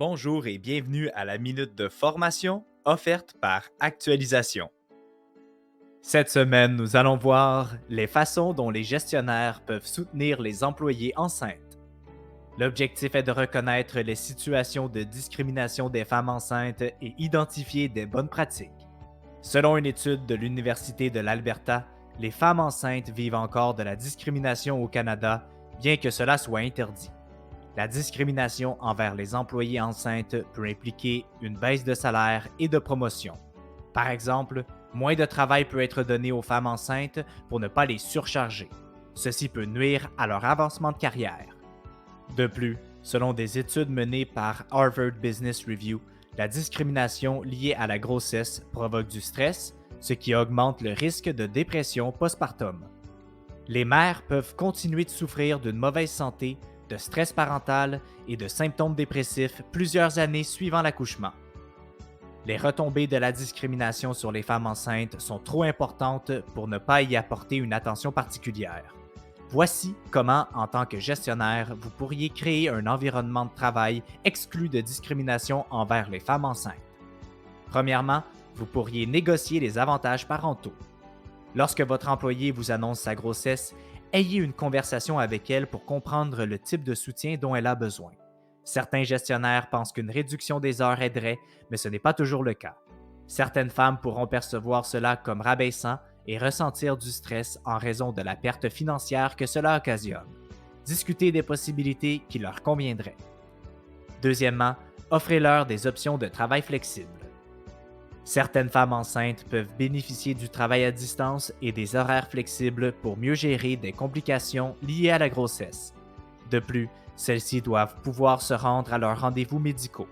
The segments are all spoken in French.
Bonjour et bienvenue à la minute de formation offerte par Actualisation. Cette semaine, nous allons voir les façons dont les gestionnaires peuvent soutenir les employés enceintes. L'objectif est de reconnaître les situations de discrimination des femmes enceintes et identifier des bonnes pratiques. Selon une étude de l'Université de l'Alberta, les femmes enceintes vivent encore de la discrimination au Canada, bien que cela soit interdit. La discrimination envers les employés enceintes peut impliquer une baisse de salaire et de promotion. Par exemple, moins de travail peut être donné aux femmes enceintes pour ne pas les surcharger. Ceci peut nuire à leur avancement de carrière. De plus, selon des études menées par Harvard Business Review, la discrimination liée à la grossesse provoque du stress, ce qui augmente le risque de dépression postpartum. Les mères peuvent continuer de souffrir d'une mauvaise santé, de stress parental et de symptômes dépressifs plusieurs années suivant l'accouchement. Les retombées de la discrimination sur les femmes enceintes sont trop importantes pour ne pas y apporter une attention particulière. Voici comment, en tant que gestionnaire, vous pourriez créer un environnement de travail exclu de discrimination envers les femmes enceintes. Premièrement, vous pourriez négocier les avantages parentaux. Lorsque votre employé vous annonce sa grossesse, ayez une conversation avec elle pour comprendre le type de soutien dont elle a besoin. Certains gestionnaires pensent qu'une réduction des heures aiderait, mais ce n'est pas toujours le cas. Certaines femmes pourront percevoir cela comme rabaissant et ressentir du stress en raison de la perte financière que cela occasionne. Discutez des possibilités qui leur conviendraient. Deuxièmement, offrez-leur des options de travail flexibles. Certaines femmes enceintes peuvent bénéficier du travail à distance et des horaires flexibles pour mieux gérer des complications liées à la grossesse. De plus, celles-ci doivent pouvoir se rendre à leurs rendez-vous médicaux.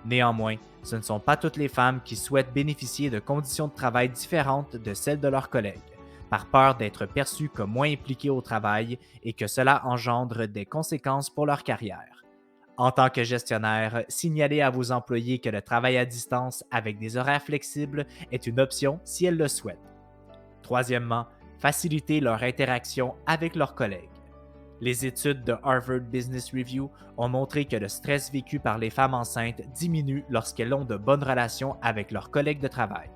Néanmoins, ce ne sont pas toutes les femmes qui souhaitent bénéficier de conditions de travail différentes de celles de leurs collègues, par peur d'être perçues comme moins impliquées au travail et que cela engendre des conséquences pour leur carrière. En tant que gestionnaire, signalez à vos employés que le travail à distance avec des horaires flexibles est une option si elles le souhaitent. Troisièmement, facilitez leur interaction avec leurs collègues. Les études de Harvard Business Review ont montré que le stress vécu par les femmes enceintes diminue lorsqu'elles ont de bonnes relations avec leurs collègues de travail.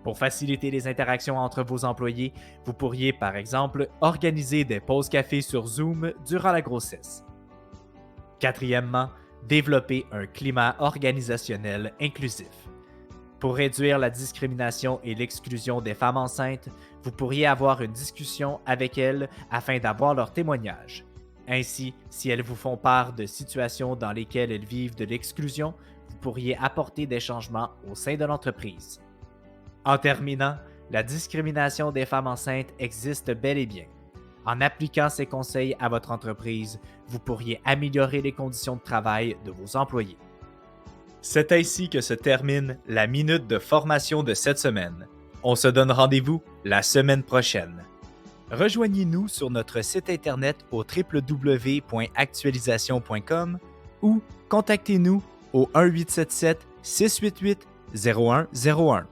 Pour faciliter les interactions entre vos employés, vous pourriez par exemple organiser des pauses café sur Zoom durant la grossesse. Quatrièmement, développer un climat organisationnel inclusif. Pour réduire la discrimination et l'exclusion des femmes enceintes, vous pourriez avoir une discussion avec elles afin d'avoir leur témoignage. Ainsi, si elles vous font part de situations dans lesquelles elles vivent de l'exclusion, vous pourriez apporter des changements au sein de l'entreprise. En terminant, la discrimination des femmes enceintes existe bel et bien. En appliquant ces conseils à votre entreprise, vous pourriez améliorer les conditions de travail de vos employés. C'est ainsi que se termine la minute de formation de cette semaine. On se donne rendez-vous la semaine prochaine. Rejoignez-nous sur notre site internet au www.actualisation.com ou contactez-nous au 1-877-688-0101.